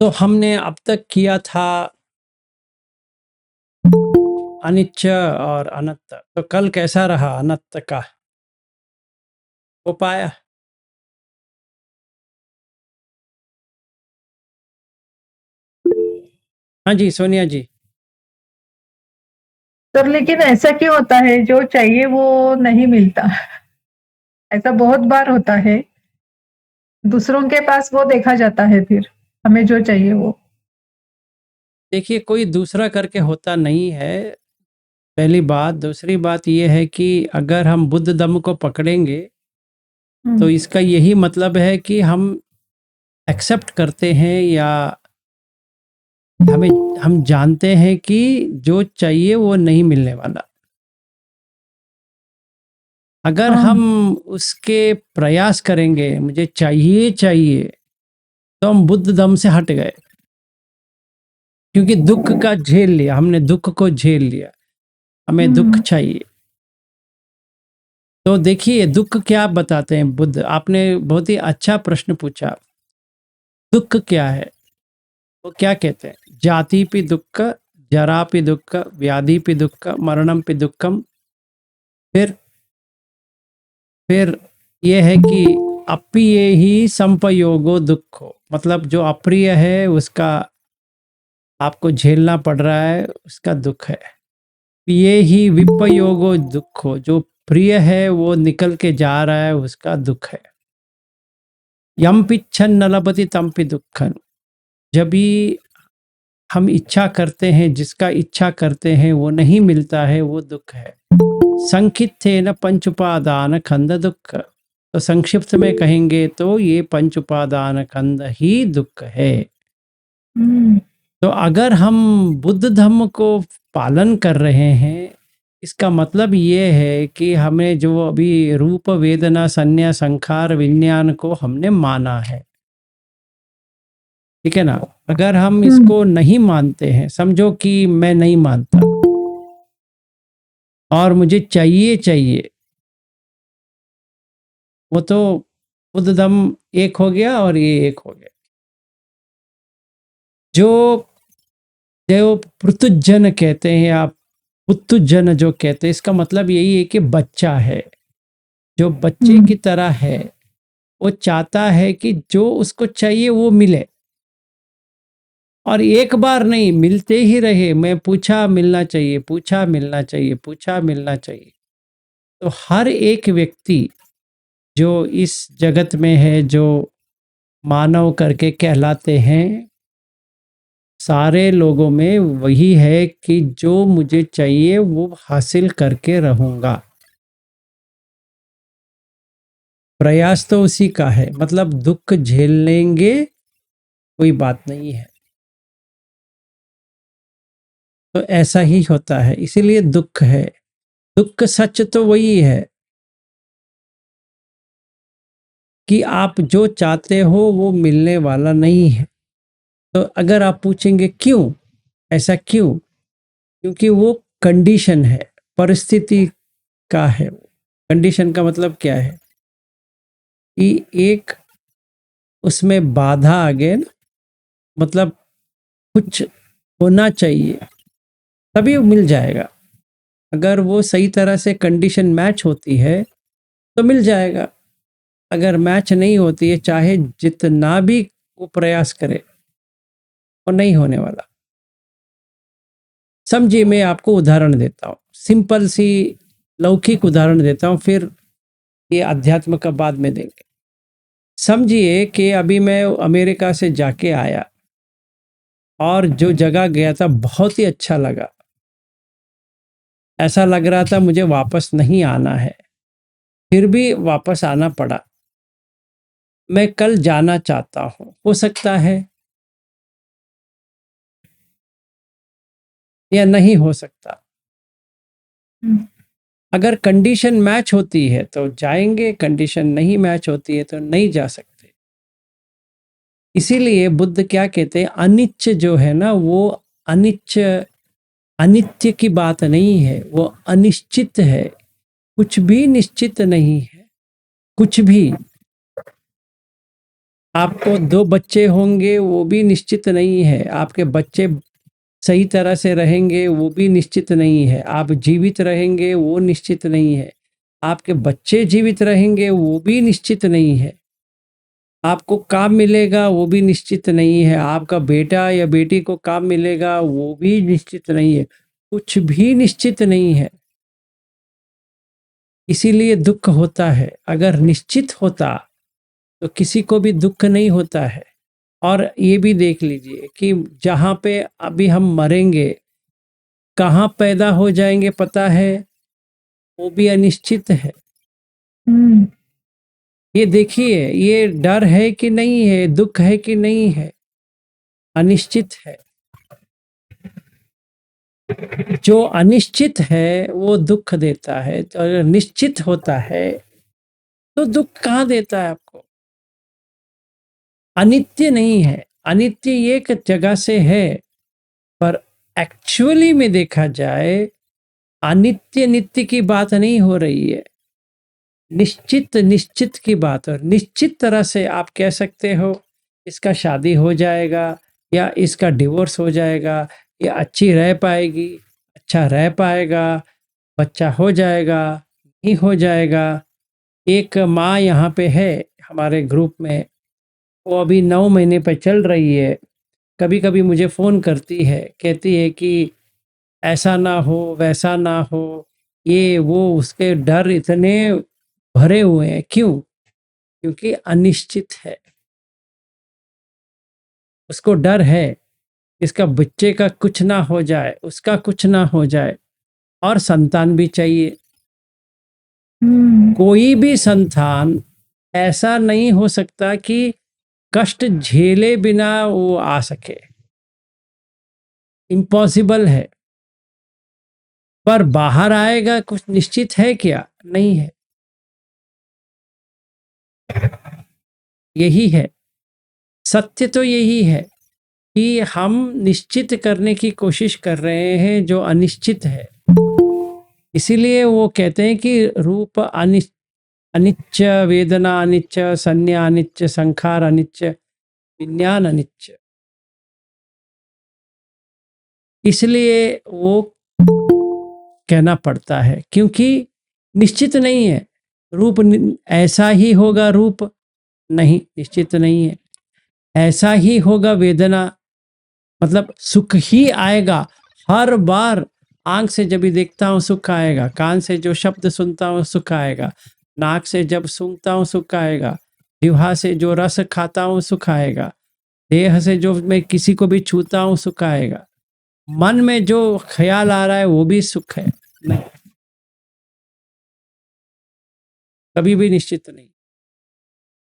तो हमने अब तक किया था अनिच्च और अनंत। तो कल कैसा रहा अनंत का? हो पाया? हाँ जी, सोनिया जी। सर लेकिन ऐसा क्यों होता है, जो चाहिए वो नहीं मिलता? ऐसा बहुत बार होता है। दूसरों के पास वो देखा जाता है, फिर हमें जो चाहिए वो। देखिए, कोई दूसरा करके होता नहीं है, पहली बात। दूसरी बात ये है कि अगर हम बुद्ध धम्म को पकड़ेंगे तो हम्म। इसका यही मतलब है कि हम एक्सेप्ट करते हैं, या हमें हम जानते हैं कि जो चाहिए वो नहीं मिलने वाला। अगर हाँ। हम उसके प्रयास करेंगे, मुझे चाहिए चाहिए, तो हम बुद्ध धम्म से हट गए, क्योंकि दुख का झेल लिया हमने, दुख को झेल लिया, हमें दुख हम्म। चाहिए। तो देखिए, दुख क्या बताते हैं बुद्ध? आपने बहुत ही अच्छा प्रश्न पूछा। दुख क्या है? वो क्या कहते हैं? जाति पे दुख, जरा पे दुख, व्याधि पे दुख, मरणम पे दुखम। फिर फिर ये है कि अप्रिय ही संपयोगो दुखो, मतलब जो अप्रिय है उसका आपको झेलना पड़ रहा है, उसका दुख है। ये ही विपयोगो दुखो, जो प्रिय है वो निकल के जा रहा है, उसका दुख है। यम पिच्छन न लभते तम पि दुखन। जब भी हम इच्छा करते हैं, जिसका इच्छा करते हैं वो नहीं मिलता है, वो दुख है। संकित न पंच उपादान खंड दुख। तो संक्षिप्त में कहेंगे तो ये पंच उपादान खंड ही दुख है। हम्म। तो अगर हम बुद्ध धम्म को पालन कर रहे हैं, इसका मतलब ये है कि हमें जो अभी रूप वेदना संज्ञा संखार विज्ञान को हमने माना है, ठीक है ना? अगर हम हम्म। इसको नहीं मानते हैं, समझो कि मैं नहीं मानता और मुझे चाहिए चाहिए, वो तो बुद्ध धम्म एक हो गया और ये एक हो गया। जो जो पृथुजन कहते हैं, आप पुत्तुजन जो कहते हैं, इसका मतलब यही है कि बच्चा है, जो बच्चे हम्म। की तरह है। वो चाहता है कि जो उसको चाहिए वो मिले, और एक बार नहीं, मिलते ही रहे। मैं पूछा मिलना चाहिए, पूछा मिलना चाहिए, पूछा मिलना चाहिए। तो हर एक व्यक्ति जो इस जगत में है, जो मानव करके कहलाते हैं, सारे लोगों में वही है कि जो मुझे चाहिए वो हासिल करके रहूंगा। प्रयास तो उसी का है, मतलब दुख झेल लेंगे, कोई बात नहीं है। तो ऐसा ही होता है, इसीलिए दुख है। दुख सच तो वही है कि आप जो चाहते हो वो मिलने वाला नहीं है। तो अगर आप पूछेंगे क्यों, ऐसा क्यों? क्योंकि वो कंडीशन है, परिस्थिति का है। कंडीशन का मतलब क्या है कि एक उसमें बाधा आ गए ना, मतलब कुछ होना चाहिए तभी वो मिल जाएगा। अगर वो सही तरह से कंडीशन मैच होती है तो मिल जाएगा। अगर मैच नहीं होती है, चाहे जितना भी वो प्रयास करे, वो नहीं होने वाला। समझिए, मैं आपको उदाहरण देता हूँ, सिंपल सी लौकिक उदाहरण देता हूँ, फिर ये अध्यात्म का बाद में देंगे। समझिए कि अभी मैं अमेरिका से जाके आया, और जो जगह गया था बहुत ही अच्छा लगा। ऐसा लग रहा था मुझे वापस नहीं आना है, फिर भी वापस आना पड़ा। मैं कल जाना चाहता हूँ, हो सकता है या नहीं हो सकता। हम्म। अगर कंडीशन मैच होती है तो जाएंगे, कंडीशन नहीं मैच होती है तो नहीं जा सकते। इसीलिए बुद्ध क्या कहते हैं, अनिच्च जो है ना, वो अनिच्च, अनित्य की बात नहीं है, वो अनिश्चित है। कुछ भी निश्चित नहीं है, कुछ भी। आपको 2 बच्चे होंगे वो भी निश्चित नहीं है, आपके बच्चे सही तरह से रहेंगे वो भी निश्चित नहीं है, आप जीवित रहेंगे वो निश्चित नहीं है, आपके बच्चे जीवित रहेंगे वो भी निश्चित नहीं है, आपको काम मिलेगा वो भी निश्चित नहीं है, आपका बेटा या बेटी को काम मिलेगा वो भी निश्चित नहीं है, कुछ भी निश्चित नहीं है। इसीलिए दुख होता है। अगर निश्चित होता तो किसी को भी दुख नहीं होता है। और ये भी देख लीजिए कि जहाँ पे अभी हम मरेंगे, कहाँ पैदा हो जाएंगे पता है, वो भी अनिश्चित है। हम्म, ये देखिए, ये डर है कि नहीं है, दुख है कि नहीं है, अनिश्चित है। जो अनिश्चित है वो दुख देता है, तो अगर निश्चित होता है तो दुख कहाँ देता है आपको। अनित्य नहीं है, अनित्य एक जगह से है, पर एक्चुअली में देखा जाए अनित्य नित्य की बात नहीं हो रही है, निश्चित निश्चित की बात। और निश्चित तरह से आप कह सकते हो इसका शादी हो जाएगा या इसका डिवोर्स हो जाएगा, या अच्छी रह पाएगी, अच्छा रह पाएगा, बच्चा हो जाएगा, नहीं हो जाएगा। एक माँ यहाँ पे है हमारे ग्रुप में, वो अभी 9 महीने पे चल रही है। कभी कभी मुझे फ़ोन करती है, कहती है कि ऐसा ना हो वैसा ना हो, ये वो, उसके डर इतने भरे हुए हैं। क्यों? क्योंकि अनिश्चित है, उसको डर है इसका बच्चे का कुछ ना हो जाए, उसका कुछ ना हो जाए। और संतान भी चाहिए। हम्म, कोई भी संतान ऐसा नहीं हो सकता कि कष्ट झेले बिना वो आ सके, इम्पॉसिबल है। पर बाहर आएगा कुछ निश्चित है क्या? नहीं है। यही है सत्य, तो यही है कि हम निश्चित करने की कोशिश कर रहे हैं जो अनिश्चित है। इसीलिए वो कहते हैं कि रूप अनिच्य, वेदना अनिच्य, संज्ञा अनिच्य, संखार अनिच्य, विज्ञान अनिच्य। इसलिए वो कहना पड़ता है, क्योंकि निश्चित नहीं है रूप। ऐसा ही होगा रूप, नहीं, निश्चित नहीं है। ऐसा ही होगा वेदना, मतलब सुख ही आएगा हर बार। आंख से जब भी देखता हूँ सुख आएगा, कान से जो शब्द सुनता हूँ सुख आएगा, नाक से जब सूंघता हूँ सुख आएगा, जिह्वा से जो रस खाता हूँ सुख आएगा, देह से जो मैं किसी को भी छूता हूँ सुख आएगा, मन में जो ख्याल आ रहा है वो भी सुख है। नहीं, कभी भी निश्चित नहीं।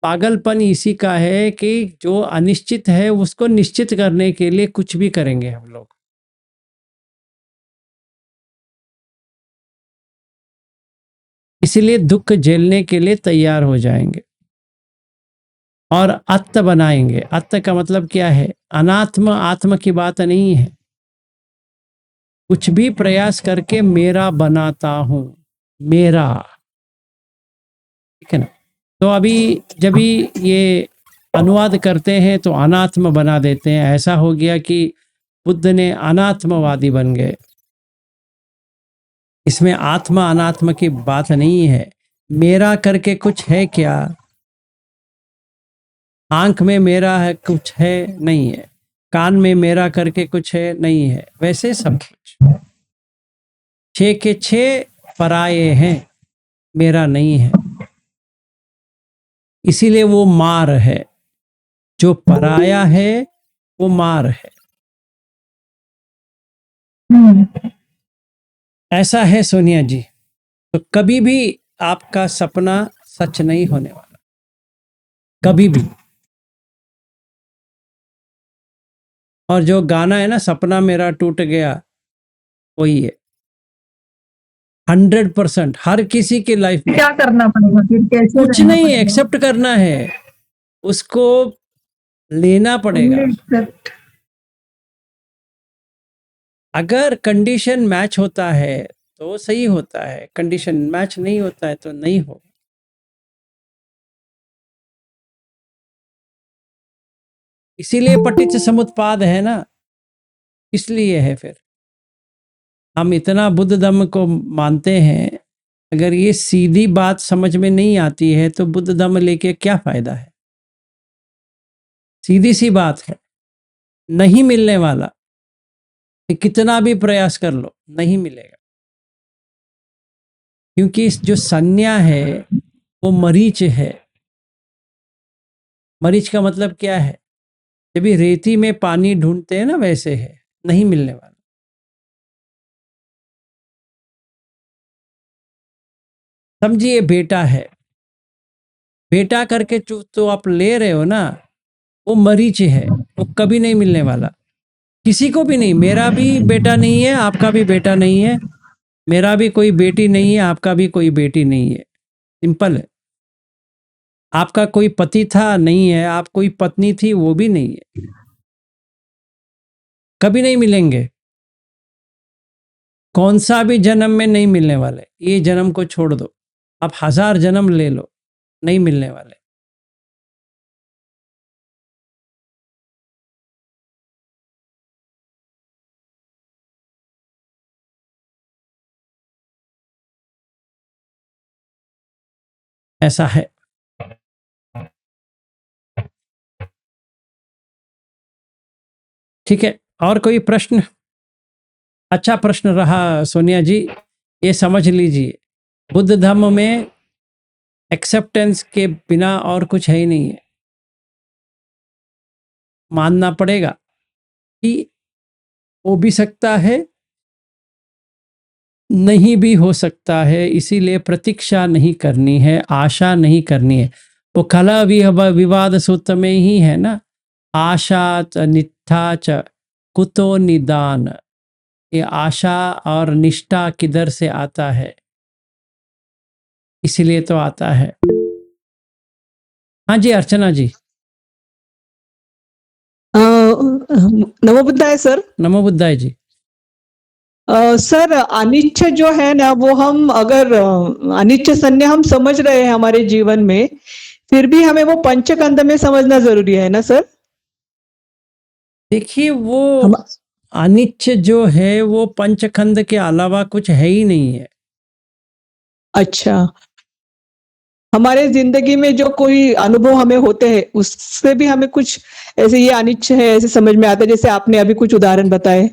पागलपन इसी का है कि जो अनिश्चित है उसको निश्चित करने के लिए कुछ भी करेंगे हम लोग। इसीलिए दुख झेलने के लिए तैयार हो जाएंगे और अत्त बनाएंगे। अत्त का मतलब क्या है? अनात्म, आत्म की बात नहीं है। कुछ भी प्रयास करके मेरा बनाता हूं, मेरा, ठीक है ना। तो अभी जब भी ये अनुवाद करते हैं तो अनात्म बना देते हैं। ऐसा हो गया कि बुद्ध ने अनात्मवादी बन गए। इसमें आत्मा अनात्म की बात नहीं है। मेरा करके कुछ है क्या? आंख में मेरा है कुछ है? नहीं है। कान में मेरा करके कुछ है? नहीं है। वैसे सब कुछ छः के छः पराये हैं, मेरा नहीं है। इसीलिए वो मार है, जो पराया है वो मार है। हम्म, ऐसा है सोनिया जी। तो कभी भी आपका सपना सच नहीं होने वाला, कभी भी। और जो गाना है ना, सपना मेरा टूट गया, वही है। 100% हर किसी की लाइफ में। क्या करना पड़ेगा फिर, कैसे कुछ रहना नहीं, पड़ेगा? एक्सेप्ट करना है, उसको लेना पड़ेगा। Only except. अगर कंडीशन मैच होता है तो सही होता है, कंडीशन मैच नहीं होता है तो नहीं हो। इसीलिए पटिच्च समुत्पाद है ना, इसलिए है। फिर हम इतना बुद्ध धम्म को मानते हैं, अगर ये सीधी बात समझ में नहीं आती है तो बुद्ध धम्म लेके क्या फायदा है। सीधी सी बात है, नहीं मिलने वाला, कितना भी प्रयास कर लो नहीं मिलेगा, क्योंकि इस जो संज्ञा है वो मरीच है। मरीच का मतलब क्या है, जब भी रेती में पानी ढूंढते हैं ना, वैसे है, नहीं मिलने वाला। समझिए बेटा है, बेटा करके जो तो आप ले रहे हो ना, वो मरीच है, वो कभी नहीं मिलने वाला, किसी को भी नहीं। मेरा भी बेटा नहीं है, आपका भी बेटा नहीं है, मेरा भी कोई बेटी नहीं है, आपका भी कोई बेटी नहीं है। सिंपल है। आपका कोई पति था, नहीं है, आप कोई पत्नी थी, वो भी नहीं है, कभी नहीं मिलेंगे। कौन सा भी जन्म में नहीं मिलने वाले, ये जन्म को छोड़ दो, आप 1000 जन्म ले लो, नहीं मिलने वाले। ऐसा है। ठीक है, और कोई प्रश्न? अच्छा प्रश्न रहा सोनिया जी, ये समझ लीजिए, बुद्ध धर्म में एक्सेप्टेंस के बिना और कुछ है ही नहीं है। मानना पड़ेगा कि हो भी सकता है, नहीं भी हो सकता है, इसीलिए प्रतीक्षा नहीं करनी है, आशा नहीं करनी है। वो कला विवाद सूत्र में ही है ना, आशा च निष्ठा च कुतो निदान। ये आशा और निष्ठा किधर से आता है, इसीलिए तो आता है। हाँ जी अर्चना जी। नमो बुद्धाय सर। नमो बुद्धाय जी। सर अनिच्छ जो है ना, वो हम अगर अनिच्छ संज्ञा हम समझ रहे हैं हमारे जीवन में, फिर भी हमें वो पंचकंद में समझना जरूरी है ना सर? देखिए वो अनिच्छ जो है वो पंचखंड के अलावा कुछ है ही नहीं है। अच्छा, हमारे जिंदगी में जो कोई अनुभव हमें होते हैं उससे भी हमें कुछ ऐसे ये अनिच्छ है ऐसे समझ में आता है, जैसे आपने अभी कुछ उदाहरण बताए।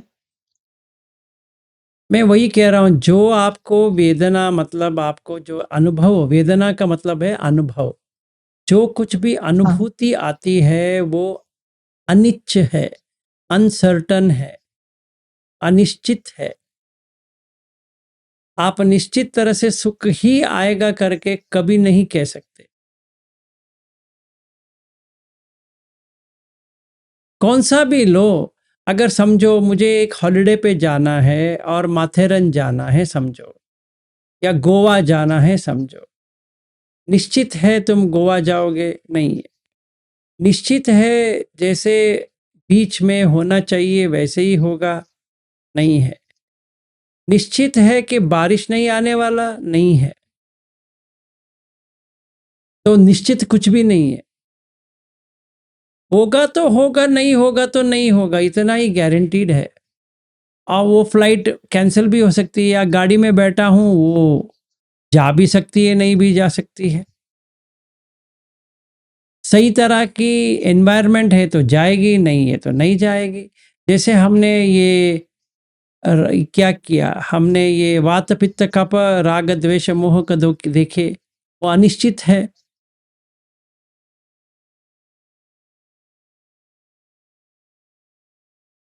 मैं वही कह रहा हूँ, जो आपको वेदना, मतलब आपको जो अनुभव, वेदना का मतलब है अनुभव, जो कुछ भी अनुभूति आती है वो अनिच्छ है, अनसर्टन है, अनिश्चित है। आप निश्चित तरह से सुख ही आएगा करके कभी नहीं कह सकते। कौन सा भी लो, अगर समझो मुझे एक हॉलिडे पे जाना है और माथेरन जाना है समझो, या गोवा जाना है समझो, निश्चित है तुम गोवा जाओगे? नहीं है। निश्चित है जैसे बीच में होना चाहिए वैसे ही होगा? नहीं है। निश्चित है कि बारिश नहीं आने वाला? नहीं है। तो निश्चित कुछ भी नहीं है। होगा तो होगा, नहीं होगा तो नहीं होगा, इतना ही गारंटीड है। और वो फ्लाइट कैंसिल भी हो सकती है, या गाड़ी में बैठा हूँ वो जा भी सकती है, नहीं भी जा सकती है। सही तरह की एनवायरनमेंट है तो जाएगी, नहीं है तो नहीं जाएगी। जैसे हमने ये क्या किया, हमने ये वात पित्त कफ राग द्वेष मोह का देखे, वो अनिश्चित है।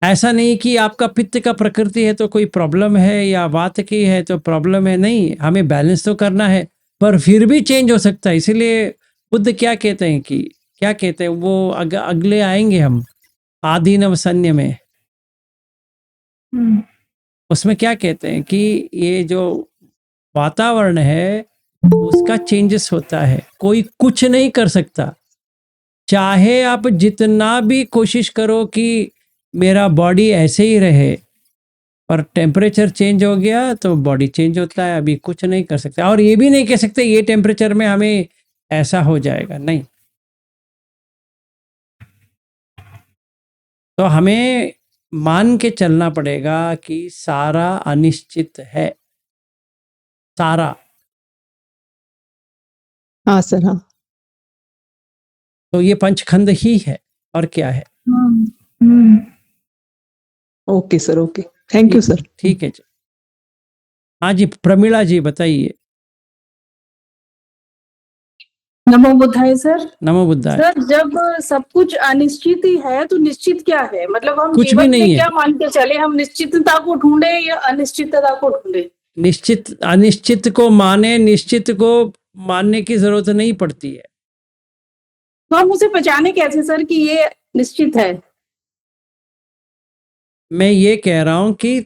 ऐसा नहीं कि आपका पित्त का प्रकृति है तो कोई प्रॉब्लम है, या वात की है तो प्रॉब्लम है, नहीं, हमें बैलेंस तो करना है, पर फिर भी चेंज हो सकता है। इसीलिए बुद्ध क्या कहते हैं कि, क्या कहते हैं वो, अगले आएंगे हम आदिनव संन्य में, उसमें क्या कहते हैं कि ये जो वातावरण है उसका चेंजेस होता है, कोई कुछ नहीं कर सकता। चाहे आप जितना भी कोशिश करो कि मेरा बॉडी ऐसे ही रहे, पर टेम्परेचर चेंज हो गया तो बॉडी चेंज होता है, अभी कुछ नहीं कर सकते। और ये भी नहीं कह सकते ये टेम्परेचर में हमें ऐसा हो जाएगा, नहीं। तो हमें मान के चलना पड़ेगा कि सारा अनिश्चित है, सारा। हाँ सर, हाँ। तो ये पंचखंड ही है और क्या है। Hmm. Okay sir, okay, thank you sir. ठीक है जी। हाँ जी, प्रमीला जी बताइए। नमो बुद्धाय सर। नमो बुद्धाय। सर, जब सब कुछ अनिश्चित ही है तो निश्चित क्या है? मतलब हम कुछ भी जीवन नहीं में है। क्या मान के चले? हम निश्चितता को ढूंढे या अनिश्चितता को ढूंढे? निश्चित अनिश्चित को माने, निश्चित को मानने की जरूरत नहीं पड़ती है। तो हम उसे पहचाने कैसे सर कि ये निश्चित है? मैं ये कह रहा हूं कि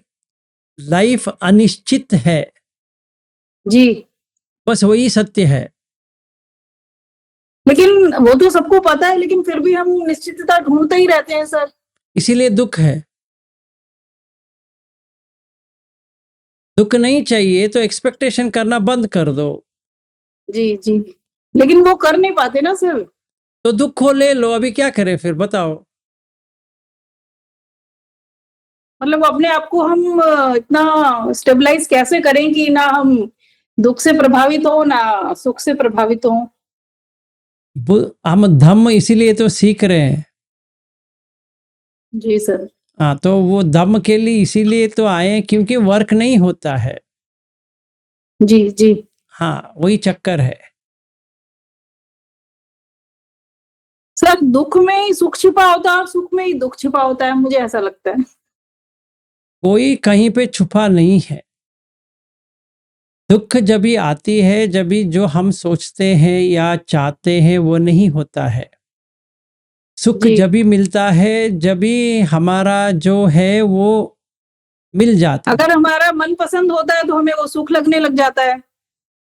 लाइफ अनिश्चित है, जी, बस वही सत्य है। लेकिन वो तो सबको पता है, लेकिन फिर भी हम निश्चितता ढूंढते ही रहते हैं सर। इसीलिए दुख है। दुख नहीं चाहिए तो एक्सपेक्टेशन करना बंद कर दो। जी जी, लेकिन वो कर नहीं पाते ना सर। तो दुख को ले लो, अभी क्या करें फिर बताओ। मतलब अपने आप को हम इतना स्टेबलाइज कैसे करें कि ना हम दुख से प्रभावित हो ना सुख से प्रभावित हो? हम धम्म इसीलिए तो सीख रहे हैं। जी सर। हाँ, तो वो धम्म के लिए इसीलिए तो आए हैं क्योंकि वर्क नहीं होता है। जी जी। हाँ, वही चक्कर है। सर, दुख में ही सुख छिपा होता है और सुख में ही दुख छिपा होता है, मुझे ऐसा लगता है। कोई कहीं पे छुपा नहीं है। दुख जब भी आती है, जब भी जो हम सोचते हैं या चाहते हैं वो नहीं होता है। सुख जी। जब भी मिलता है, जब भी हमारा जो है वो मिल जाता है। अगर हमारा मन पसंद होता है तो हमें वो सुख लगने लग जाता है।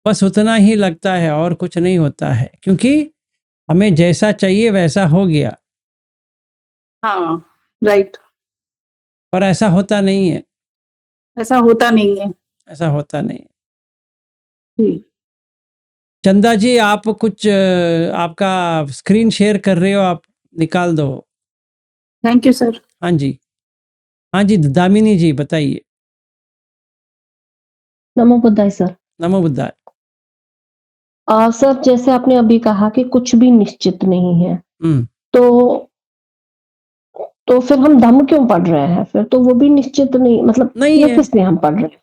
बस उतना ही लगता है और कुछ नहीं होता है, क्योंकि हमें जैसा चाहिए वैसा हो गया। हाँ, राइट। पर ऐसा होता नहीं है। ऐसा होता नहीं है। ऐसा होता नहीं है। जी। चंदा जी, आप कुछ आपका स्क्रीन शेयर कर रहे हो, आप निकाल दो। Thank you sir. हाँ जी, हाँ जी, दामिनी जी बताइए। नमो बुद्धाय सर। नमो बुद्धाय। सर, जैसे आपने अभी कहा कि कुछ भी निश्चित नहीं है, हम्म। तो फिर हम धम्म क्यों पढ़ रहे हैं? फिर तो वो भी निश्चित नहीं, मतलब नहीं ये है किस लिए हम पढ़ रहे हैं?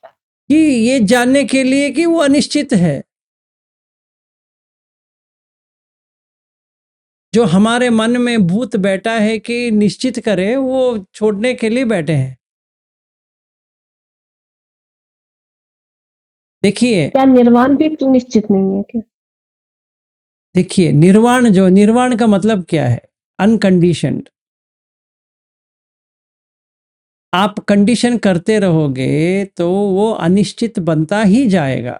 कि ये जानने के लिए कि वो अनिश्चित है। जो हमारे मन में भूत बैठा है कि निश्चित करे, वो छोड़ने के लिए बैठे हैं। देखिए, क्या निर्वाण भी तो निश्चित नहीं है क्या? देखिए, निर्वाण का मतलब क्या है? अनकंडीशनड। आप कंडीशन करते रहोगे तो वो अनिश्चित बनता ही जाएगा।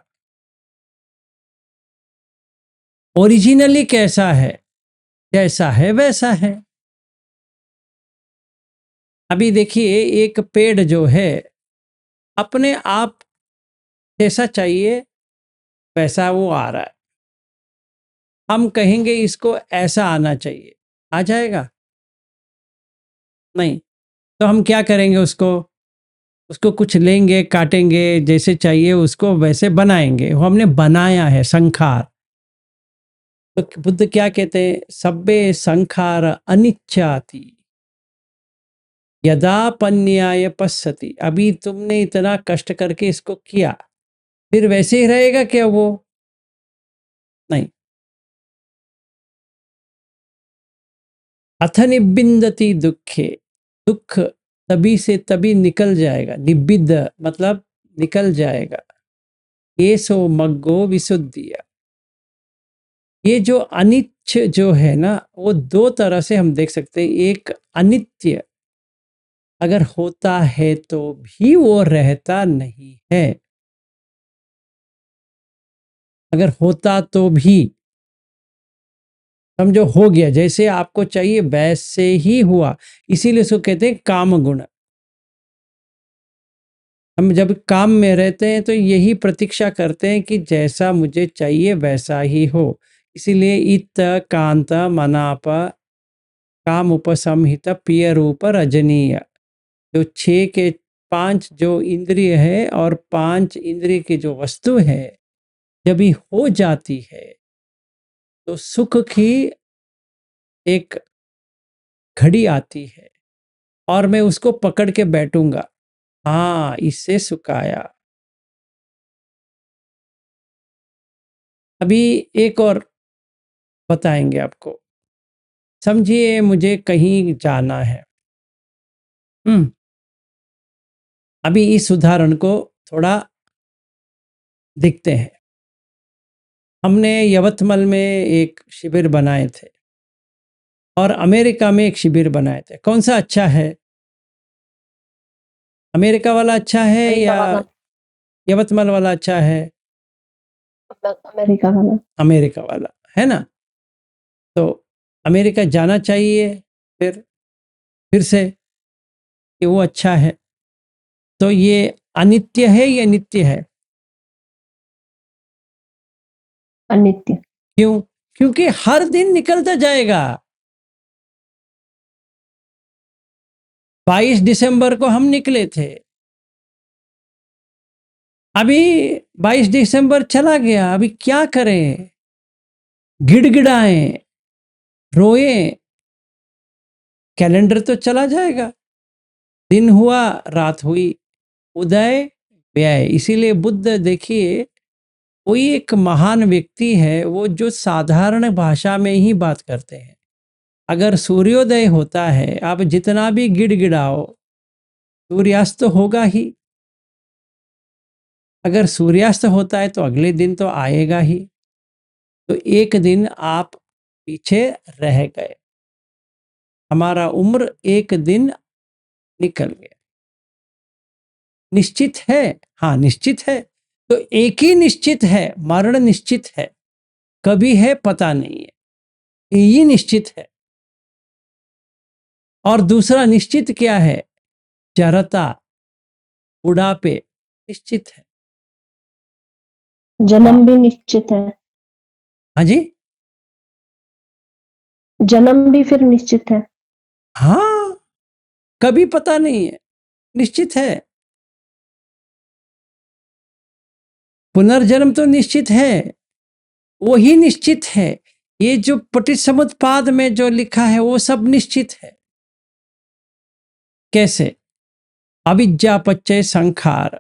ओरिजिनली कैसा है? जैसा है वैसा है। अभी देखिए, एक पेड़ जो है अपने आप जैसा चाहिए वैसा वो आ रहा है। हम कहेंगे इसको ऐसा आना चाहिए, आ जाएगा? नहीं। तो हम क्या करेंगे? उसको कुछ लेंगे, काटेंगे, जैसे चाहिए उसको वैसे बनाएंगे। वो हमने बनाया है, संखार। तो बुद्ध क्या कहते हैं? सब्बे संखार अनिच्छाति यदा पन्याय पश्यति। अभी तुमने इतना कष्ट करके इसको किया, फिर वैसे ही रहेगा क्या वो? नहीं। अथ निबिंदति दुखे। दुख तभी से तभी निकल जाएगा। निबिद्ध मतलब निकल जाएगा। ये सो मग्गो विशुद्धिया। ये जो अनिच्छ जो है ना, वो दो तरह से हम देख सकते हैं। एक अनित्य अगर होता है तो भी वो रहता नहीं है। अगर होता तो भी समझो हो गया, जैसे आपको चाहिए वैसे ही हुआ। इसीलिए उसको कहते हैं काम गुण। हम जब काम में रहते हैं तो यही प्रतीक्षा करते हैं कि जैसा मुझे चाहिए वैसा ही हो। इसीलिए इत कांत मनाप काम उपसंहित पिय रूप रजनीय, जो 6 के 5 जो इंद्रिय है और 5 इंद्रिय की जो वस्तु है जब ये हो जाती है तो सुख की एक घड़ी आती है और मैं उसको पकड़ के बैठूंगा, हाँ इससे सुख आया। अभी एक और बताएंगे आपको। समझिए मुझे कहीं जाना है। अभी इस उदाहरण को थोड़ा देखते हैं। हमने यवतमल में एक शिविर बनाए थे और अमेरिका में एक शिविर बनाए थे। कौन सा अच्छा है? अमेरिका वाला अच्छा है अमेरिका या वाला। यवतमल वाला अच्छा है? अमेरिका वाला। अमेरिका वाला है ना। तो अमेरिका जाना चाहिए फिर से कि वो अच्छा है। तो ये अनित्य है या नित्य है? अनित्य। क्यों? क्योंकि हर दिन निकलता जाएगा। 22 दिसंबर को हम निकले थे, अभी 22 दिसंबर चला गया, अभी क्या करें? गिड़गिड़ाएं, रोएं, कैलेंडर तो चला जाएगा। दिन हुआ, रात हुई, उदय व्यय। इसीलिए बुद्ध देखिए, कोई एक महान व्यक्ति है वो जो साधारण भाषा में ही बात करते हैं। अगर सूर्योदय होता है, आप जितना भी गिड़गिड़ाओ, सूर्यास्त तो होगा ही। अगर सूर्यास्त होता है तो अगले दिन तो आएगा ही। तो एक दिन आप पीछे रह गए, हमारा उम्र एक दिन निकल गया। निश्चित है? हाँ निश्चित है। तो एक ही निश्चित है, मरण निश्चित है, कभी है पता नहीं है, ये निश्चित है। और दूसरा निश्चित क्या है? जड़ता, बुढ़ापे निश्चित है। जन्म भी निश्चित है। हाँ जी, जन्म भी फिर निश्चित है। हाँ कभी पता नहीं है, निश्चित है। पुनर्जन्म तो निश्चित है, वही निश्चित है। ये जो पटिसमुत्पाद में जो लिखा है वो सब निश्चित है। कैसे? अविद्या पच्चय संखार,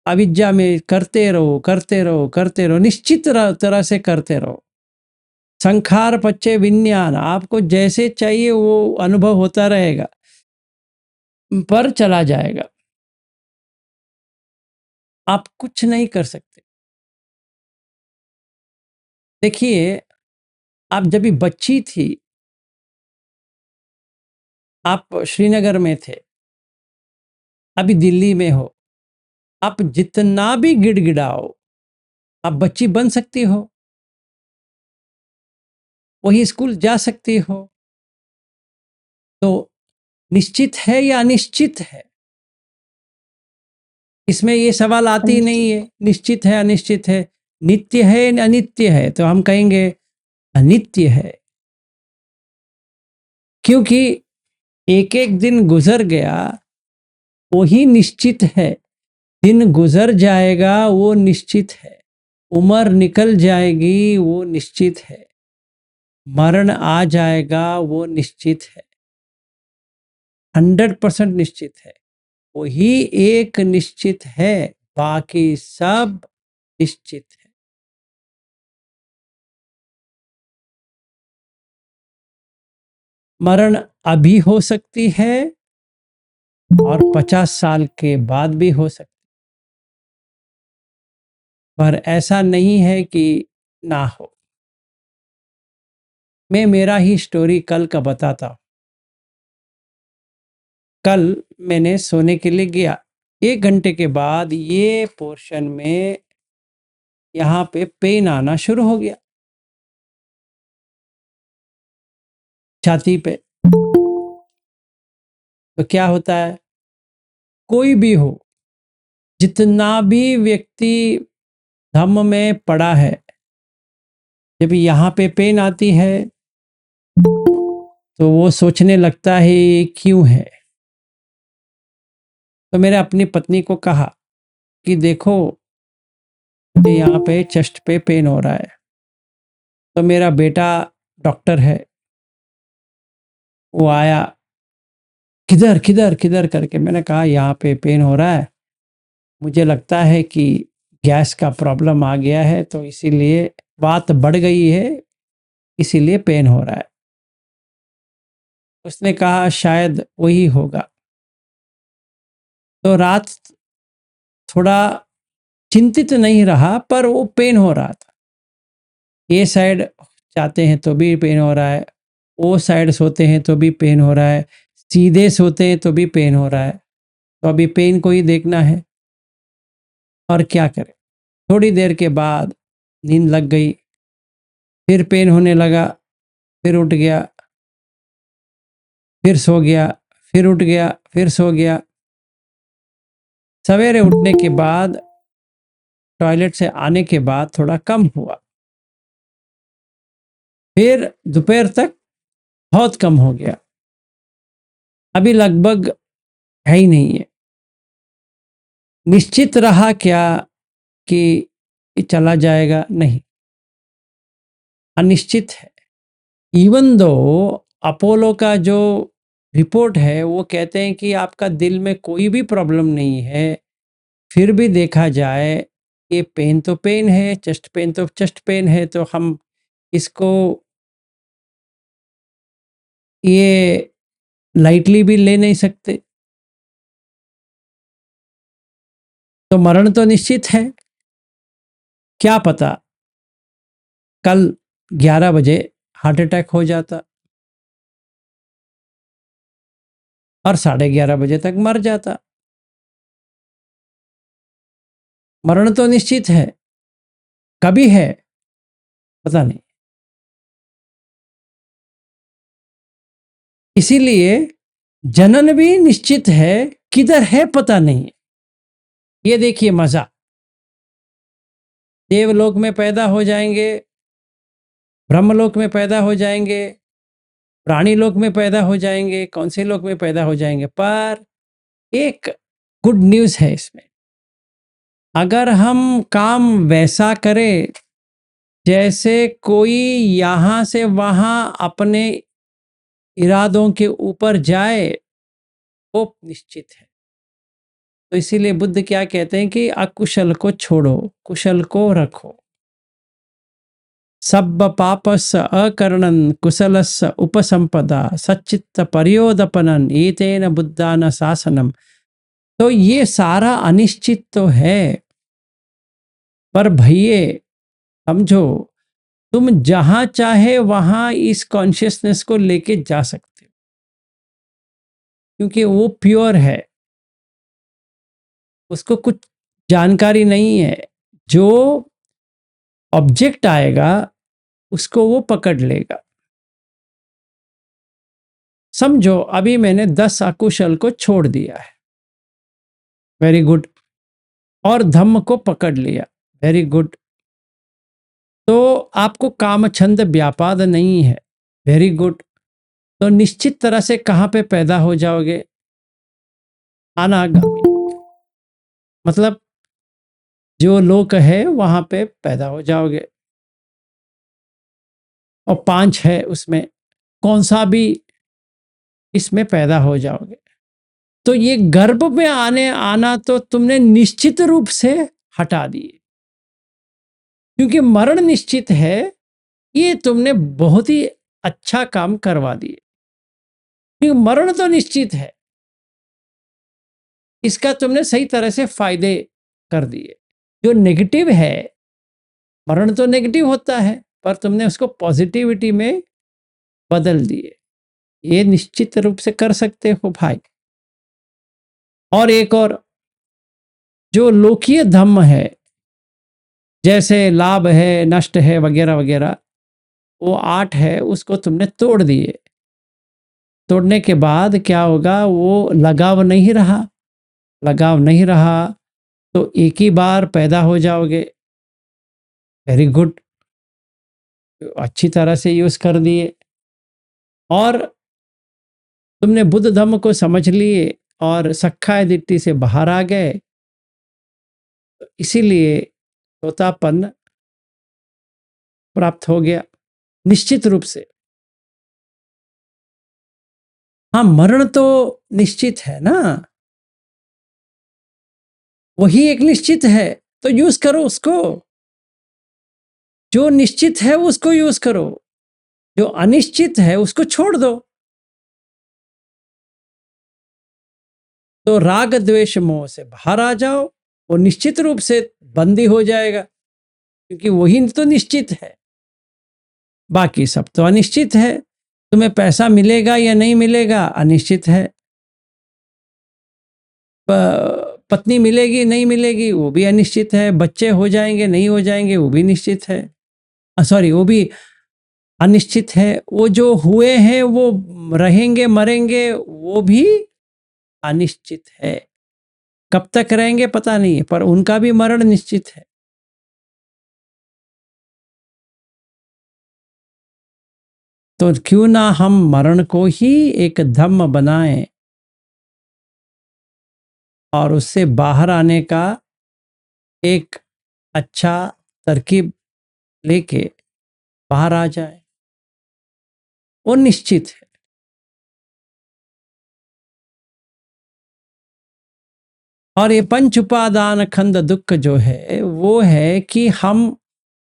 अविद्या में करते रहो करते रहो करते रहो, निश्चित तरह से करते रहो। संखार पच्चय विज्ञान, आपको जैसे चाहिए वो अनुभव होता रहेगा, पर चला जाएगा, आप कुछ नहीं कर सकते। देखिए, आप जब भी बच्ची थी, आप श्रीनगर में थे, अभी दिल्ली में हो, आप जितना भी गिड़गिड़ाओ, आप बच्ची बन सकती हो, वही स्कूल जा सकती हो। तो निश्चित है या अनिश्चित है? इसमें ये सवाल आती नहीं है, निश्चित है अनिश्चित है। नित्य है अनित्य है? तो हम कहेंगे अनित्य है, क्योंकि एक एक दिन गुजर गया वही निश्चित है। दिन गुजर जाएगा वो निश्चित है, उम्र निकल जाएगी वो निश्चित है, मरण आ जाएगा वो निश्चित है, 100% निश्चित है। वही एक निश्चित है, बाकी सब निश्चित है। मरण अभी हो सकती है और 50 साल के बाद भी हो सकती है, पर ऐसा नहीं है कि ना हो। मैं मेरा ही स्टोरी कल का बताता हूं। कल मैंने सोने के लिए गया, 1 घंटे के बाद ये पोर्शन में यहाँ पे पेन आना शुरू हो गया, छाती पे। तो क्या होता है, कोई भी हो, जितना भी व्यक्ति धम्म में पड़ा है, जब यहाँ पे पेन आती है तो वो सोचने लगता है ये क्यों है। तो मैंने अपनी पत्नी को कहा कि देखो मुझे यहाँ पे चेस्ट पे पेन हो रहा है। तो मेरा बेटा डॉक्टर है, वो आया, किधर किधर किधर करके। मैंने कहा यहाँ पे पेन हो रहा है, मुझे लगता है कि गैस का प्रॉब्लम आ गया है, तो इसीलिए बात बढ़ गई है, इसीलिए पेन हो रहा है। उसने कहा शायद वही होगा। तो रात थोड़ा चिंतित नहीं रहा, पर वो पेन हो रहा था। ये साइड जाते हैं तो भी पेन हो रहा है, वो साइड सोते हैं तो भी पेन हो रहा है, सीधे सोते हैं तो भी पेन हो रहा है। तो अभी पेन को ही देखना है और क्या करें। थोड़ी देर के बाद नींद लग गई, फिर पेन होने लगा, फिर उठ गया, फिर सो गया, फिर उठ गया, फिर सो गया। सवेरे उठने के बाद, टॉयलेट से आने के बाद थोड़ा कम हुआ, फिर दोपहर तक बहुत कम हो गया, अभी लगभग है ही नहीं है। निश्चित रहा क्या कि ये चला जाएगा? नहीं, अनिश्चित है। इवन दो अपोलो का जो रिपोर्ट है वो कहते हैं कि आपका दिल में कोई भी प्रॉब्लम नहीं है, फिर भी देखा जाए ये पेन तो पेन है, चेस्ट पेन तो चेस्ट पेन है, तो हम इसको ये लाइटली भी ले नहीं सकते। तो मरण तो निश्चित है, क्या पता कल 11 बजे हार्ट अटैक हो जाता और 11:30 बजे तक मर जाता। मरण तो निश्चित है, कभी है पता नहीं। इसीलिए जनन भी निश्चित है, किधर है पता नहीं। ये देखिए मजा, देवलोक में पैदा हो जाएंगे, ब्रह्मलोक में पैदा हो जाएंगे, प्राणी लोक में पैदा हो जाएंगे, कौन से लोक में पैदा हो जाएंगे। पर एक गुड न्यूज है इसमें, अगर हम काम वैसा करें जैसे कोई यहाँ से वहाँ अपने इरादों के ऊपर जाए, वो निश्चित है। तो इसीलिए बुद्ध क्या कहते हैं कि अकुशल को छोड़ो, कुशल को रखो। सब पापस अकरणन कुशलस उपसंपदा सच्चित्त परियोदपनन एतेन बुद्धान शासनम। तो ये सारा अनिश्चित तो है, पर भैये समझो, तुम जहां चाहे वहां इस कॉन्शियसनेस को लेके जा सकते हो, क्योंकि वो प्योर है, उसको कुछ जानकारी नहीं है। जो ऑब्जेक्ट आएगा उसको वो पकड़ लेगा। समझो अभी मैंने 10 अकुशल को छोड़ दिया है, वेरी गुड, और धम्म को पकड़ लिया, वेरी गुड। तो आपको काम छंद व्यापाद नहीं है, वेरी गुड। तो निश्चित तरह से कहाँ पे पैदा हो जाओगे? अनागामी, मतलब जो लोक है वहां पे पैदा हो जाओगे। और 5 है उसमें, कौन सा भी इसमें पैदा हो जाओगे। तो ये गर्भ में आना तो तुमने निश्चित रूप से हटा दिए, क्योंकि मरण निश्चित है। ये तुमने बहुत ही अच्छा काम करवा दिए, क्योंकि मरण तो निश्चित है, इसका तुमने सही तरह से फायदे कर दिए। जो नेगेटिव है, मरण तो नेगेटिव होता है, पर तुमने उसको पॉजिटिविटी में बदल दिए। ये निश्चित रूप से कर सकते हो भाई। और एक और, जो लोकीय धम्म है, जैसे लाभ है, नष्ट है, वगैरह वगैरह, वो 8 है, उसको तुमने तोड़ दिए। तोड़ने के बाद क्या होगा? वो लगाव नहीं रहा, लगाव नहीं रहा तो एक ही बार पैदा हो जाओगे, वेरी गुड, अच्छी तरह से यूज कर दिए। और तुमने बुद्ध धम्म को समझ लिए और सख्खाय दिट्ठी से बाहर आ गए, इसीलिए तोतापन प्राप्त हो गया निश्चित रूप से। हाँ, मरण तो निश्चित है ना, वही एक निश्चित है, तो यूज करो उसको। जो निश्चित है उसको यूज करो, जो अनिश्चित है उसको छोड़ दो। तो राग द्वेष मोह से बाहर आ जाओ, वो निश्चित रूप से बंदी हो जाएगा, क्योंकि वही तो निश्चित है, बाकी सब तो अनिश्चित है। तुम्हें पैसा मिलेगा या नहीं मिलेगा अनिश्चित है, पत्नी मिलेगी नहीं मिलेगी वो भी अनिश्चित है, बच्चे हो जाएंगे नहीं हो जाएंगे वो भी निश्चित है, सॉरी वो भी अनिश्चित है। वो जो हुए हैं वो रहेंगे मरेंगे वो भी अनिश्चित है, कब तक रहेंगे पता नहीं है, पर उनका भी मरण निश्चित है। तो क्यों ना हम मरण को ही एक धम्म बनाएं और उससे बाहर आने का एक अच्छा तरकीब लेके बाहर आ जाए, वो निश्चित है। और ये पंच उपादान खंड दुख जो है वो है कि हम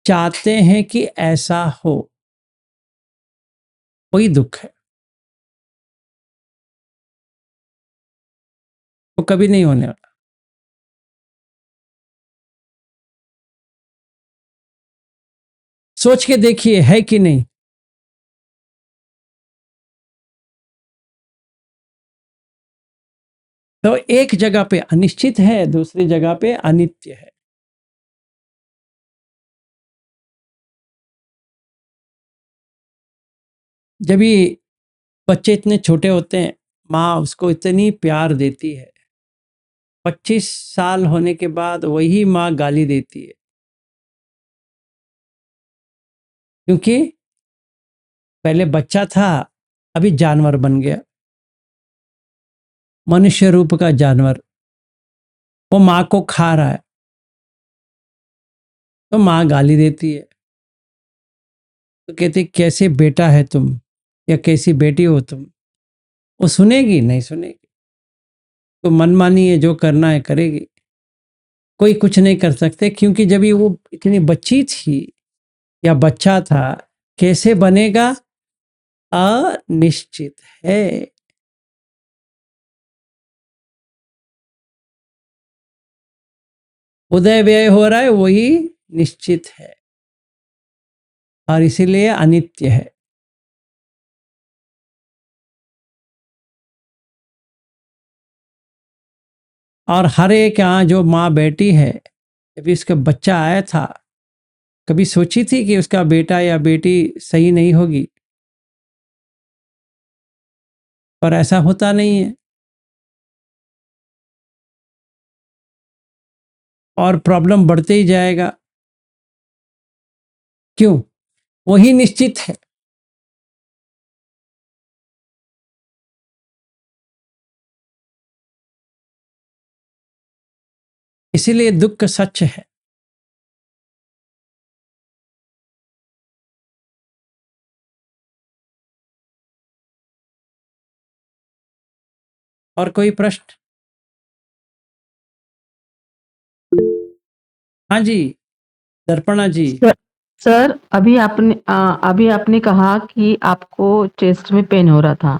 चाहते हैं कि ऐसा हो, कोई दुख है, वो कभी नहीं होने वाला। सोच के देखिए है कि नहीं। तो एक जगह पे अनिश्चित है, दूसरी जगह पे अनित्य है। जब ये बच्चे इतने छोटे होते हैं, माँ उसको इतनी प्यार देती है, 25 साल होने के बाद वही माँ गाली देती है, क्योंकि पहले बच्चा था, अभी जानवर बन गया, मनुष्य रूप का जानवर, वो माँ को खा रहा है, तो माँ गाली देती है। तो कहती कैसे बेटा है तुम, या कैसी बेटी हो तुम। वो सुनेगी नहीं सुनेगी, तो मनमानी है, जो करना है करेगी, कोई कुछ नहीं कर सकते, क्योंकि जब ये वो इतनी बच्ची थी या बच्चा था, कैसे बनेगा अनिश्चित है। उदय व्यय हो रहा है वही निश्चित है, और इसीलिए अनित्य है। और हर एक यहाँ जो माँ बैठी है, जब इसका बच्चा आया था, कभी सोची थी कि उसका बेटा या बेटी सही नहीं होगी, पर ऐसा होता नहीं है, और प्रॉब्लम बढ़ते ही जाएगा। क्यों? वही निश्चित है। इसीलिए दुख सच है। और कोई प्रश्न? हाँ जी, दर्पणा जी। सर अभी आपने कहा कि आपको चेस्ट में पेन हो रहा था,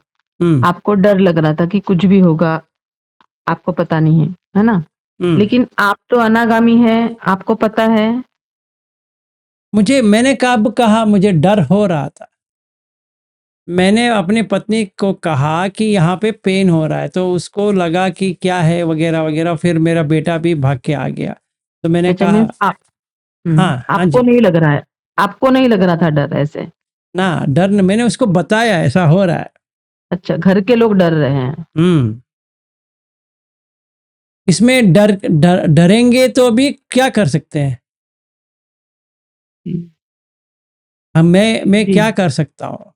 आपको डर लग रहा था कि कुछ भी होगा, आपको पता नहीं है ना? लेकिन आप तो अनागामी है, आपको पता है। मैंने कब कहा मुझे डर हो रहा था? मैंने अपनी पत्नी को कहा कि यहाँ पे पेन हो रहा है, तो उसको लगा कि क्या है वगैरह वगैरह, फिर मेरा बेटा भी भाग के आ गया, तो मैंने अच्छा, कहा हाँ आपको नहीं लग रहा है, आपको नहीं लग रहा था डर ऐसे? ना, डर मैंने उसको बताया ऐसा हो रहा है। अच्छा, घर के लोग डर रहे हैं। इसमें डरेंगे तो अभी क्या कर सकते हैं हम? मैं क्या कर सकता हूँ?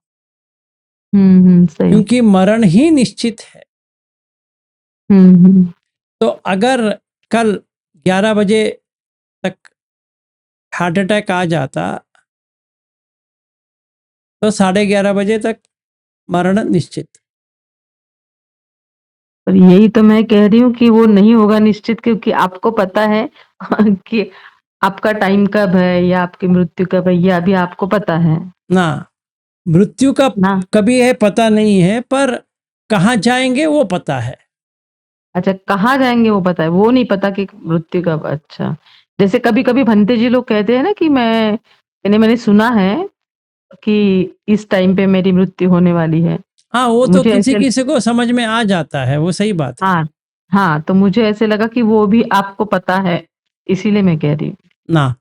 सही। क्योंकि मरण ही निश्चित है। हम्म। तो अगर कल 11 बजे तक हार्ट अटैक आ जाता तो 11:30 बजे तक मरण निश्चित। और यही तो मैं कह रही हूँ कि वो नहीं होगा निश्चित, क्योंकि आपको पता है कि आपका टाइम कब है या आपकी मृत्यु कब है, ये अभी आपको पता है ना, मृत्यु का ना। कभी है पता नहीं है, पर कहाँ जाएंगे वो पता है। अच्छा, कहाँ जाएंगे वो पता है, वो नहीं पता कि मृत्यु कब। अच्छा, जैसे कभी कभी भंते जी लोग कहते हैं ना कि मैंने सुना है कि इस टाइम पे मेरी मृत्यु होने वाली है। हाँ, वो तो मुझे किसी ऐसे, किसी को समझ में आ जाता है, वो सही बात है। हाँ हाँ, तो मुझे ऐसे लगा कि वो भी आपको पता है, इसीलिए मैं कह रही हूँ। ना,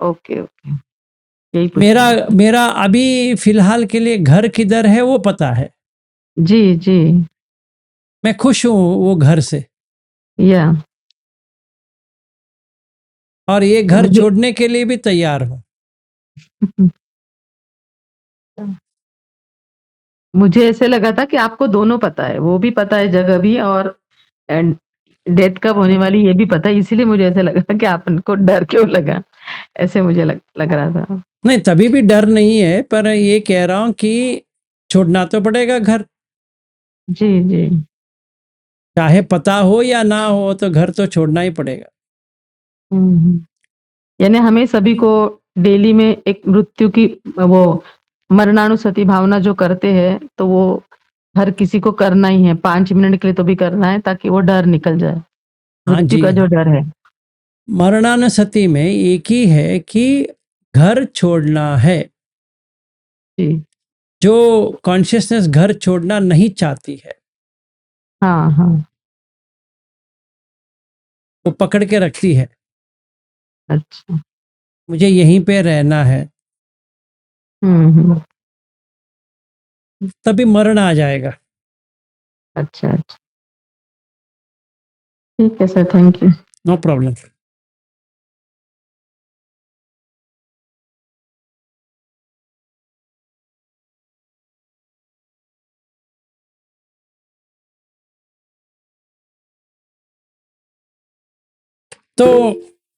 ओके ओके, यही पूछ मेरा रही थी। मेरा अभी फिलहाल के लिए घर किधर है वो पता है। जी जी। मैं खुश हूँ वो घर से, या और ये तो घर छोड़ने के लिए भी तैयार हूँ। मुझे ऐसे लगा था कि आपको दोनों पता है, वो भी पता है जगह भी, और डेथ कब होने वाली ये भी पता है, इसीलिए मुझे ऐसे लगा कि आपको डर क्यों लगा, ऐसे मुझे लग रहा था। नहीं, तभी भी डर नहीं है, पर ये कह रहा हूँ कि छोड़ना तो पड़ेगा घर, जी जी। चाहे पता हो या ना हो, तो घर तो छोड़ना ही पड़ेगा। हम्म। यानी हमें सभी को डेली में एक मृत्यु की वो मरणानुसति भावना जो करते हैं, तो वो हर किसी को करना ही है, 5 मिनट के लिए तो भी करना है, ताकि वो डर निकल जाए, हाँ मृत्यु जी, का जो डर है। मरणानुसति में एक ही है कि घर छोड़ना है। जी। जो कॉन्शियसनेस घर छोड़ना नहीं चाहती है, हाँ हाँ। वो पकड़ के रखती है, अच्छा। मुझे यहीं पे रहना है, हम्म। तभी मरण आ जाएगा। अच्छा अच्छा, ठीक है sir, thank you. No problem. तो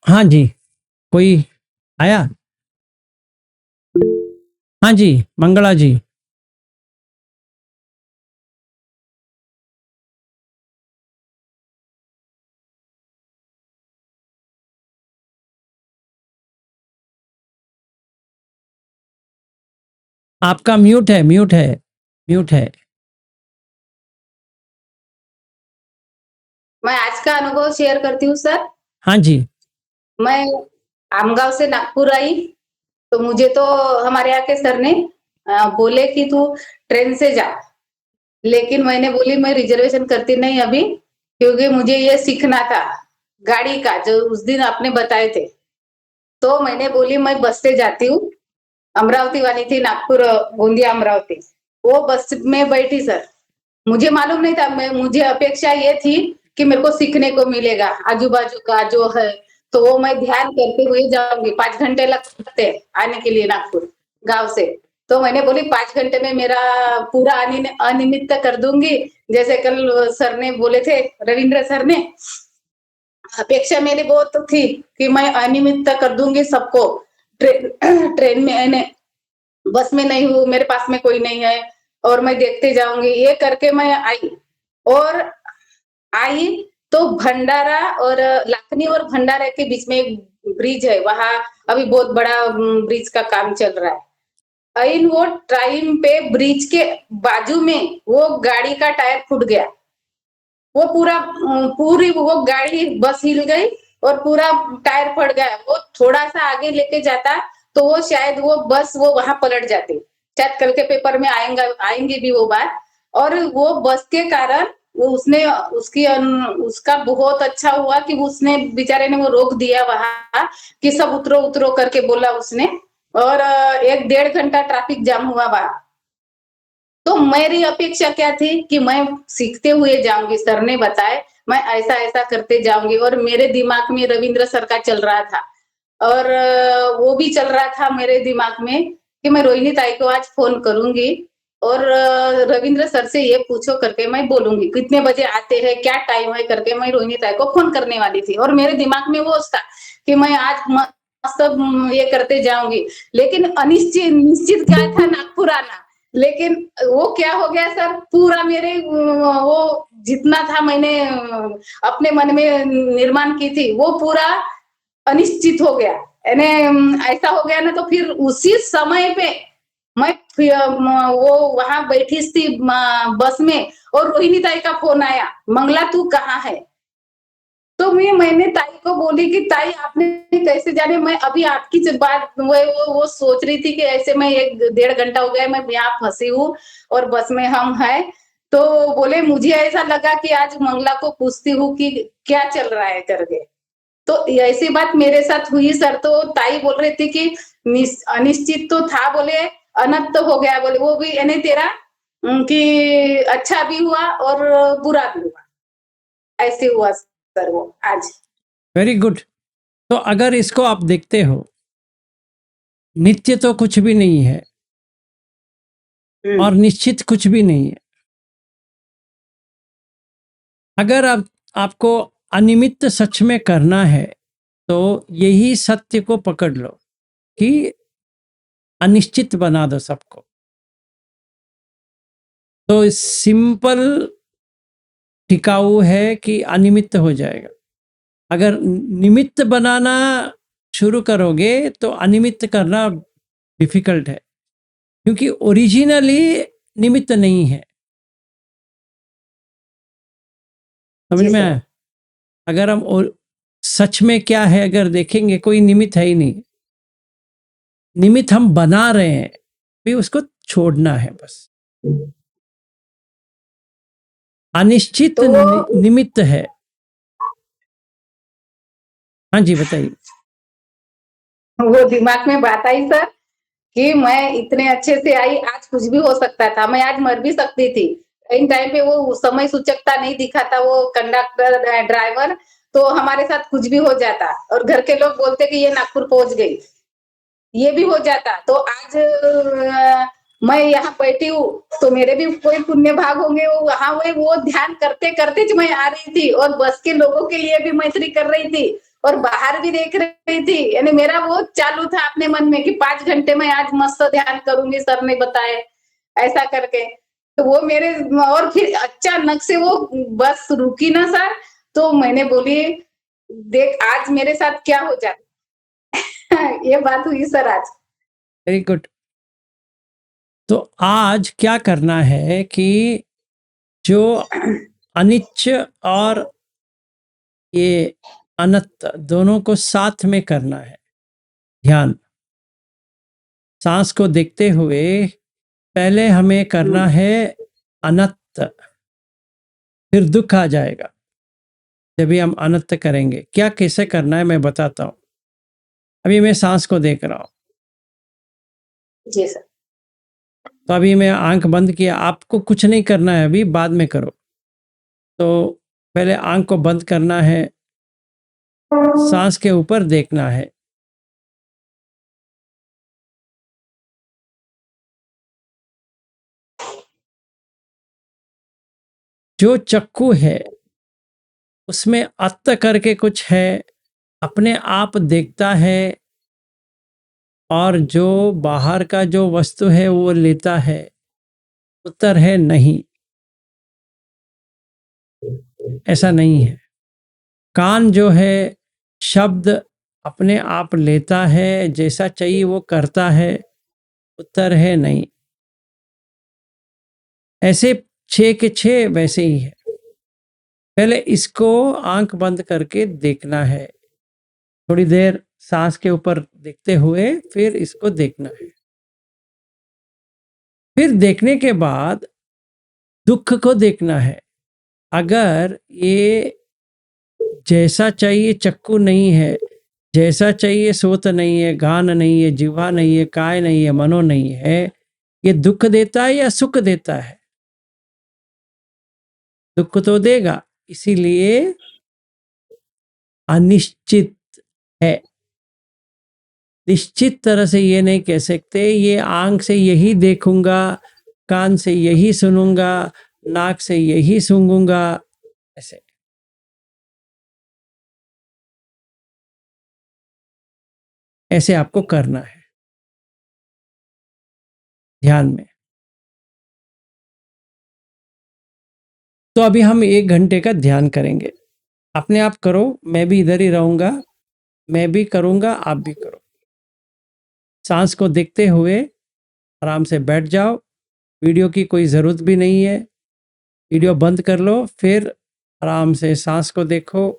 हाँ जी, कोई आया? हाँ जी, मंगला जी। आपका म्यूट है, म्यूट है, म्यूट है। मैं आज का अनुभव शेयर करती हूँ सर। हाँ जी। मैं आमगांव से नागपुर आई, तो मुझे तो हमारे यहाँ के सर ने बोले कि तू ट्रेन से जा, लेकिन मैंने बोली मैं रिजर्वेशन करती नहीं अभी, क्योंकि मुझे ये सीखना था गाड़ी का, जो उस दिन आपने बताए थे। तो मैंने बोली मैं बस से जाती हूँ। अमरावती वाली थी, नागपुर गोंदिया अमरावती, वो बस में बैठी सर। मुझे मालूम नहीं था, मुझे अपेक्षा ये थी कि मेरे को सीखने को मिलेगा आजू बाजू का जो है, तो वो मैं ध्यान करते हुए जाऊंगी। 5 घंटे लगते हैं आने के लिए नागपुर गांव से। तो मैंने बोली 5 घंटे में मेरा पूरा अनियमित कर दूंगी, जैसे कल सर ने बोले थे, रविंद्र सर ने। अपेक्षा मेरी बहुत थी कि मैं अनियमित कर दूंगी सबको। ट्रेन में, बस में नहीं हूँ, मेरे पास में कोई नहीं है, और मैं देखते जाऊंगी, ये करके मैं आई। और आई तो भंडारा और लाखनी और भंडारा के बीच में एक ब्रिज है, वहां अभी बहुत बड़ा ब्रिज का काम चल रहा है। इन वो टाइम पे ब्रिज के बाजू में वो गाड़ी का टायर फूट गया। वो पूरी वो गाड़ी बस हिल गई और पूरा टायर फट गया। वो थोड़ा सा आगे लेके जाता तो वो शायद वो बस वो वहां पलट जाती। शायद कल के पेपर में आएंगे भी वो बात। और वो बस के कारण वो उसने उसका बहुत अच्छा हुआ कि उसने बेचारे ने वो रोक दिया वहां, कि सब उतरो उतरो करके बोला उसने। और 1-1.5 घंटा ट्रैफिक जाम हुआ वहां। तो मेरी अपेक्षा क्या थी कि मैं सीखते हुए जाऊंगी, सर ने बताए मैं ऐसा ऐसा करते जाऊंगी। और मेरे दिमाग में रविंद्र सर का चल रहा था, और वो भी चल रहा था मेरे दिमाग में कि मैं रोहिणी ताई को आज फोन करूंगी और रविंद्र सर से ये पूछो करके मैं बोलूंगी, कितने बजे आते हैं, क्या टाइम है करके मैं रोहिणी ताई को फोन करने वाली थी। और मेरे दिमाग में वो था कि मैं आज सब ये करते जाऊंगी, लेकिन अनिश्चित निश्चित क्या था, नागपुर आना। लेकिन वो क्या हो गया सर, पूरा मेरे वो जितना था मैंने अपने मन में निर्माण की थी वो पूरा अनिश्चित हो गया। यानी ऐसा हो गया ना, तो फिर उसी समय पे मैं वो वहां बैठी थी बस में, और रोहिणी ताई का फोन आया, मंगला तू कहाँ है। तो मैंने ताई को बोली कि ताई आपने कैसे जाने, मैं अभी आपकी बात वो सोच रही थी कि ऐसे मैं 1-1.5 घंटा हो गया मैं यहाँ फंसी हूँ और बस में हम हैं। तो बोले मुझे ऐसा लगा कि आज मंगला को पूछती हूँ कि क्या चल रहा है करके। तो ऐसी बात मेरे साथ हुई सर। तो ताई बोल रही थी कि अनिश्चित तो था, बोले अनंत तो हो गया, बोले वो भी यानी तेरा कि अच्छा भी हुआ और बुरा भी हुआ, ऐसे हुआ सर वो आज। Very good. तो अगर इसको आप देखते हो, नित्य तो कुछ भी नहीं है और निश्चित कुछ भी नहीं है। अगर आपको अनिमित्त सच में करना है तो यही सत्य को पकड़ लो कि अनिश्चित बना दो सबको। तो सिंपल टिकाऊ है कि अनिमित्त हो जाएगा। अगर निमित्त बनाना शुरू करोगे तो अनिमित्त करना डिफिकल्ट है, क्योंकि ओरिजिनली निमित्त नहीं है। समझ में आया? अगर हम सच में क्या है अगर देखेंगे, कोई निमित्त है ही नहीं। निमित्त हम बना रहे हैं, भी उसको छोड़ना है बस। अनिश्चित तो निमित्त है। हाँ जी बताइए। वो दिमाग में बात आई सर कि मैं इतने अच्छे से आई, आज कुछ भी हो सकता था, मैं आज मर भी सकती थी। इन टाइम पे वो समय सूचकता नहीं दिखाता वो कंडक्टर ड्राइवर, तो हमारे साथ कुछ भी हो जाता और घर के लोग बोलते कि ये नागपुर पहुंच गई, ये भी हो जाता। तो आज मैं यहाँ बैठी हूँ तो मेरे भी कोई पुण्य भाग होंगे, वो वहां वो ध्यान करते करते मैं आ रही थी और बस के लोगों के लिए भी मैत्री कर रही थी और बाहर भी देख रही थी। यानी मेरा वो चालू था अपने मन में कि 5 घंटे में आज मस्त ध्यान करूंगी, सर ने बताए ऐसा करके। तो वो मेरे, और फिर अचानक से वो बस रुकी ना सर, तो मैंने बोली देख आज मेरे साथ क्या हो जाता। ये बात हुई सर आज। Very good. तो आज क्या करना है कि जो अनिच्च और ये अनंत दोनों को साथ में करना है। ध्यान सांस को देखते हुए पहले हमें करना है अनंत, फिर दुख आ जाएगा जब भी हम अनंत करेंगे। क्या कैसे करना है मैं बताता हूं। अभी मैं सांस को देख रहा हूं, जी सर। तो अभी मैं आंख बंद किया। आपको कुछ नहीं करना है, अभी बाद में करो। तो पहले आंख को बंद करना है, सांस के ऊपर देखना है। जो चक्कू है उसमें अत्त करके कुछ है, अपने आप देखता है, और जो बाहर का जो वस्तु है वो लेता है। उत्तर है नहीं, ऐसा नहीं है। कान जो है शब्द अपने आप लेता है, जैसा चाहिए वो करता है। उत्तर है नहीं। ऐसे 6 के 6 वैसे ही है। पहले इसको आंख बंद करके देखना है, थोड़ी देर सांस के ऊपर देखते हुए फिर इसको देखना है। फिर देखने के बाद दुख को देखना है। अगर ये जैसा चाहिए चक्कू नहीं है, जैसा चाहिए सोत नहीं है, गान नहीं है, जिह्वा नहीं है, काय नहीं है, मनो नहीं है, ये दुख देता है या सुख देता है? दुख तो देगा, इसीलिए अनिश्चित है। निश्चित तरह से ये नहीं कह सकते ये आंख से यही देखूंगा कान से यही सुनूंगा, नाक से यही सूंघूंगा, ऐसे। ऐसे आपको करना है ध्यान में। तो अभी हम 1 घंटे का ध्यान करेंगे। अपने आप करो, मैं भी इधर ही रहूंगा, मैं भी करूंगा, आप भी करो। सांस को देखते हुए आराम से बैठ जाओ। वीडियो की कोई ज़रूरत भी नहीं है, वीडियो बंद कर लो, फिर आराम से सांस को देखो।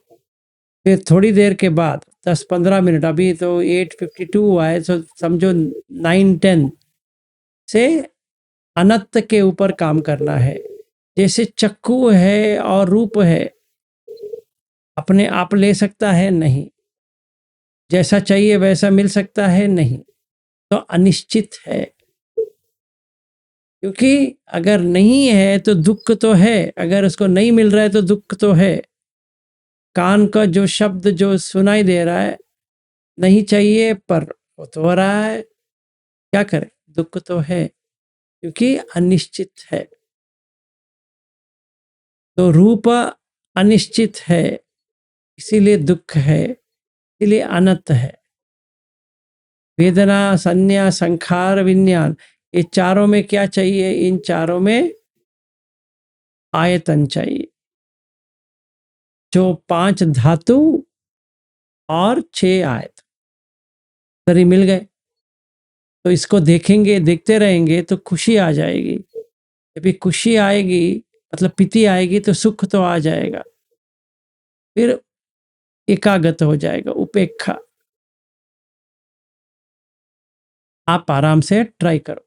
फिर थोड़ी देर के बाद 10-15 मिनट, अभी तो 8:52 हुआ है, तो समझो 9-10 से अनंत के ऊपर काम करना है। जैसे चक्कू है और रूप है, अपने आप ले सकता है नहीं, जैसा चाहिए वैसा मिल सकता है नहीं, तो अनिश्चित है। क्योंकि अगर नहीं है तो दुख तो है, अगर उसको नहीं मिल रहा है तो दुख तो है। कान का जो शब्द जो सुनाई दे रहा है, नहीं चाहिए पर वो तो हो रहा है, क्या करें, दुख तो है क्योंकि अनिश्चित है। तो रूप अनिश्चित है, इसीलिए दुख है, इसीलिए अनंत है। वेदना, संज्ञा, संखार, विज्ञान, ये चारों में क्या चाहिए? इन चारों में आयतन चाहिए। जो 5 धातु और 6 आयत तरी मिल गए, तो इसको देखेंगे, देखते रहेंगे तो खुशी आ जाएगी। जब भी खुशी आएगी मतलब प्रीति आएगी तो सुख तो आ जाएगा, फिर एकाग्रत हो जाएगा, उपेक्षा। आप आराम से ट्राई करो,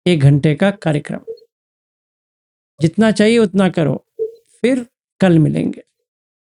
1 घंटे का कार्यक्रम, जितना चाहिए उतना करो, फिर कल मिलेंगे।